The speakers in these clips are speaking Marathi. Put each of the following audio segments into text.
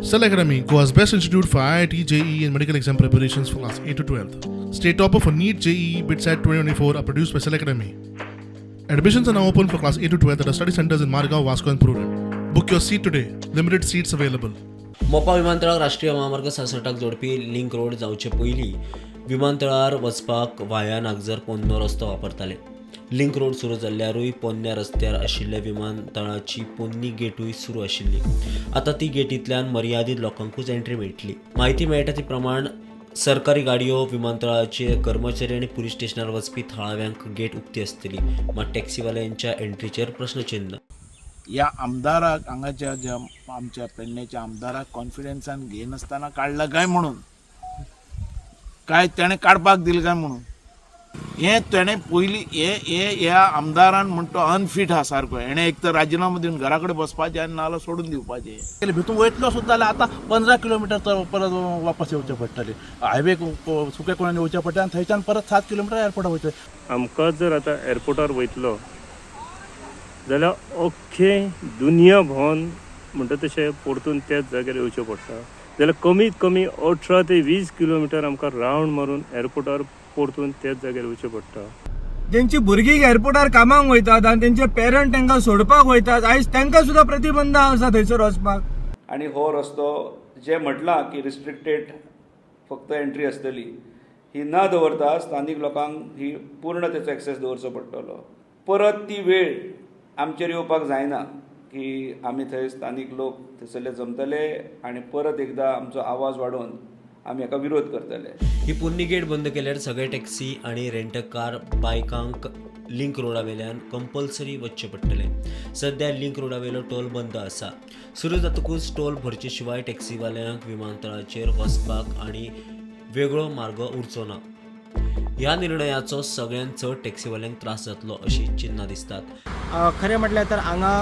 Cell Academy, Goa's best institute for IIT, JEE and medical exam preparations for class 8 to 12th. State topper for NEET, JEE, BITSAT 2024 are produced by Cell Academy. Admissions are now open for class 8 to 12th at our study centers in Margao, Vasco and Prudent. Book your seat today. Limited seats available. मोपा विमानतळाक राष्ट्रीय महामार्ग 66 जोडपी लिंक रोड जावचे पयलीं विमानतळार वचपाक व्हाया नागझर पोन्नो रस्तो वापरताले. लिंक रोड सुरू जाल्ल्यारूय पोन्न्या रस्त्यार आशिल्ल्या विमानतळाची पोन्नी गेटूय सुरू आशिल्ली. आतां ती गेटींतल्यान मर्यादीत लोकांकूच एंट्री मेळटली. म्हायती मेळटा ती प्रमाण सरकारी गाडयो, विमानतळाचे कर्मचारी आनी पुलीस स्टेशनार वचपी थळाव्यांक गेट उक्ती आसतली. मात टॅक्सीवाल्यांच्या एंट्रीचेर प्रश्नचिन्ह. या आमदाराक हांगाच्या ज्या आमच्या पेडणेच्या आमदाराक कॉन्फिडन्सान घेनासतना काडला काय म्हणून, काय तेणें काडपाक दिलें काय म्हणून, हे तेणें पयलीं ह्या आमदारान म्हणटा तो अनफीट हा सारको. हेणें एक तर राजिनामो दिवन घरा कडेन बसपाचें आनी नाल्यार सोडून दिवपाचें. भितून वयतलो सुद्दां जाल्यार आतां 15 किलोमिटर तर परत वापस येवचें पडटलें. हायवे सुके कोणान येवचें पडटा आनी थंयच्यान परत 7 किलोमिटर एअरपोर्टार वयतलें. आमकां जर आतां एअरपोर्टार वयतलो जाल्यार अख्खें दुनिया भोंवन म्हणटा तशें परतून त्याच जाग्यार येवचें पडटा. जाल्यार कमीत कमी 18 ते 20 किलोमिटर आमकां रावंड मारून एअरपोर्टार परतून त्याच जाग्यार येवचें पडटा. जेंची भुरगीं एअरपोर्टार कामाक वयतात आनी तेंचे पेरंट तांकां सोडपाक वयतात, आयज तांकां सुद्दां प्रतिबंध आसा थंयसर वचपाक. आणि हो रस्तो जे म्हटलां की रिस्ट्रिक्टेड फक्त एंट्री आसतली, ही न दवरता स्थानीक लोकांक ही पूर्ण तेचो एक्सेस दवरचो पडटलो. परत ती वेळ आमचेर येवपाक जायना की आमी थंय स्थानीक लोक थंयसरले जमतले आनी परत एकदां आमचो आवाज वाडोवन आमी हाका विरोध करतले. ही पोन्नी गेट बंद केल्यार सगळे टॅक्सी आनी रेंट कार बायकांक लिंक रोडा वयल्यान कंपल्सरी वचचें पडटलें. सध्या लिंक रोडा वयलो टोल बंद आसा. सुरू जातकूच टोल भरचे शिवाय टॅक्सीवाल्यांक विमानतळाचेर वचपाक आनी वेगळो मार्ग उरचो ना. ह्या निर्णयाचो सगळ्यांत चड टॅक्सीवाल्यांक त्रास जातलो अशी चिन्नां दिसतात. खरें म्हटल्यार तर हांगा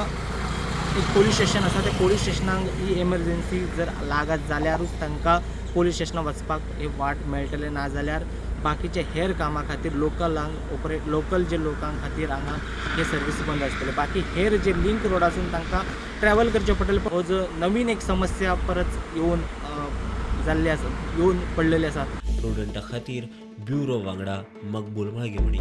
एक पोलीस स्टेशन आसा. त्या पोलीस स्टेशनाक ही एमर्जन्सी जर लागत जाल्यारूच तांकां पोलीस स्टेशनार वचपाक हे वाट मेळटलें. ना जाल्यार बाकीचे हेर कामां खातीर लोकल जे लोकां खातीर हांगा हे सर्वीस बंद आसतले. बाकी हेर जे लिंक रोडासून तांकां ट्रॅव्हल करचें पडटलें. हो जो नवीन एक समस्या परत येवन पडलेली आसा. प्रुडंटा खातीर ब्युरो वांगडा मकबूल म्हाळगिवणी.